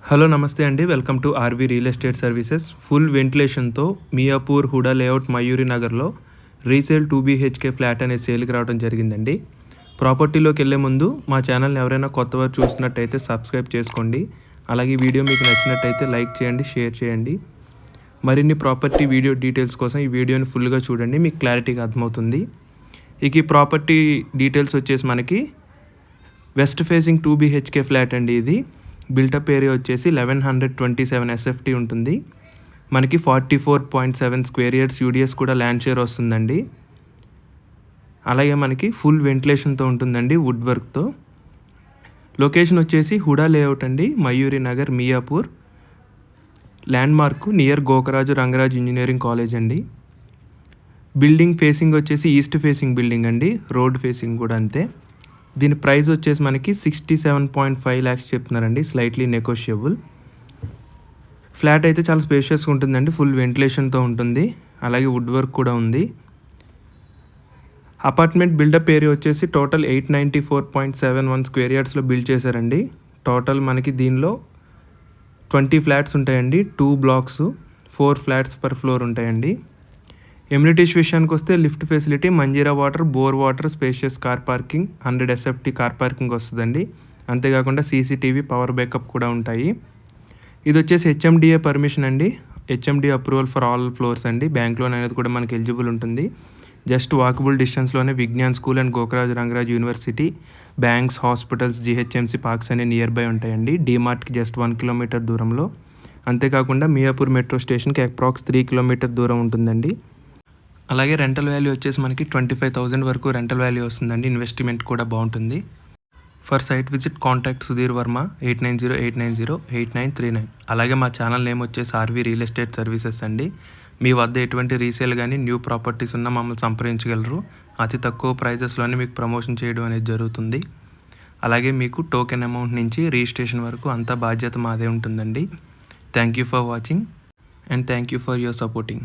Hello నమస్తే అండి. Welcome to RV real estate services. Full వెంటిలేషన్‌తో మియాపూర్ హుడా లేఅవుట్ మయూరి నగర్‌లో రీసేల్ 2 బీహెచ్‌కే ఫ్లాట్ అనేది సేల్‌కి రావడం జరిగిందండి. ప్రాపర్టీలోకెళ్ళే ముందు మా ఛానల్‌ని ఎవరైనా కొత్తవారు చూస్తున్నట్టయితే సబ్స్క్రైబ్ చేసుకోండి. అలాగే ఈ వీడియో మీకు నచ్చినట్టయితే లైక్ చేయండి, షేర్ చేయండి. మరిన్ని ప్రాపర్టీ వీడియో డీటెయిల్స్ కోసం ఈ వీడియోని ఫుల్‌గా చూడండి, మీకు క్లారిటీగా అర్థమవుతుంది. ఇక ఈ ప్రాపర్టీ డీటెయిల్స్ వచ్చేసి మనకి వెస్ట్ ఫేసింగ్ 2 బీహెచ్‌కే ఫ్లాట్ అండి ఇది. బిల్టప్ ఏరియా వచ్చేసి 1127 ఎస్ఎఫ్టీ ఉంటుంది. మనకి 44.7 స్క్వేర్ ఇయర్స్ యూడిఎస్ కూడా ల్యాండ్ షేర్ వస్తుందండి. అలాగే మనకి ఫుల్ వెంటిలేషన్తో ఉంటుందండి, వుడ్ వర్క్తో. లొకేషన్ వచ్చేసి హుడా లేఅవుట్ అండి, Mayuri Nagar, Miyapur. Land mark near Gokaraju Rangaraju engineering college అండి. బిల్డింగ్ ఫేసింగ్ వచ్చేసి ఈస్ట్ ఫేసింగ్ బిల్డింగ్ అండి, రోడ్ ఫేసింగ్ కూడా అంతే. దీని ప్రైస్ వచ్చేసి మనకి 67.5 lakhs చెప్తున్నారండి, స్లైట్లీ నెగోషియబుల్. ఫ్లాట్ అయితే చాలా స్పేషియస్గా ఉంటుందండి, ఫుల్ వెంటిలేషన్తో ఉంటుంది, అలాగే వుడ్ వర్క్ కూడా ఉంది. అపార్ట్మెంట్ బిల్డప్ ఏరియా వచ్చేసి టోటల్ 894.71 స్క్వేర్ యార్డ్స్లో బిల్డ్ చేశారండి. టోటల్ మనకి దీనిలో 20 ఫ్లాట్స్ ఉంటాయండి, 2 blocks, 4 ఫ్లాట్స్ పర్ ఫ్లోర్ ఉంటాయండి. ఎమ్యూనిటీస్ విషయానికి వస్తే lift facility, Manjeera water, bore water, spacious car parking, 100 SFT car parking వస్తుందండి. అంతేకాకుండా సీసీటీవీ, పవర్ బ్యాకప్ కూడా ఉంటాయి. ఇది వచ్చేసి హెచ్ఎండిఏ పర్మిషన్ అండి, HMDA approval for all floors అండి. బ్యాంక్ లోన్ అనేది కూడా మనకి ఎలిజిబుల్ ఉంటుంది. Just walkable డిస్టెన్స్లోనే Vignan school and Gokaraju Rangaraju university, banks, hospitals, GHMC parks అనే నియర్ బై ఉంటాయండి. డీమార్ట్కి జస్ట్ 1 కిలోమీటర్ దూరంలో. అంతేకాకుండా మియాపూర్ మెట్రో స్టేషన్కి అప్రాక్స్ 3 కిలోమీటర్ దూరం ఉంటుందండి. అలాగే రెంటల్ వాల్యూ వచ్చేసి మనకి 25,000 వరకు రెంటల్ వాల్యూ వస్తుందండి. ఇన్వెస్ట్మెంట్ కూడా బాగుంటుంది. For site visit contact Sudheer Varma 8908908939. అలాగే మా ఛానల్ నేమ్ వచ్చేసి ఆర్వి రియల్ ఎస్టేట్ సర్వీసెస్ అండి. మీ వద్ద ఎటువంటి రీసేల్ కానీ న్యూ ప్రాపర్టీస్ ఉన్నా మమ్మల్ని సంప్రదించగలరు. అతి తక్కువ ప్రైజెస్లోనే మీకు ప్రమోషన్ చేయడం అనేది జరుగుతుంది. అలాగే మీకు టోకెన్ అమౌంట్ నుంచి రిజిస్ట్రేషన్ వరకు అంతా బాధ్యత మాదే ఉంటుందండి. Thank you for watching and thank you for your supporting.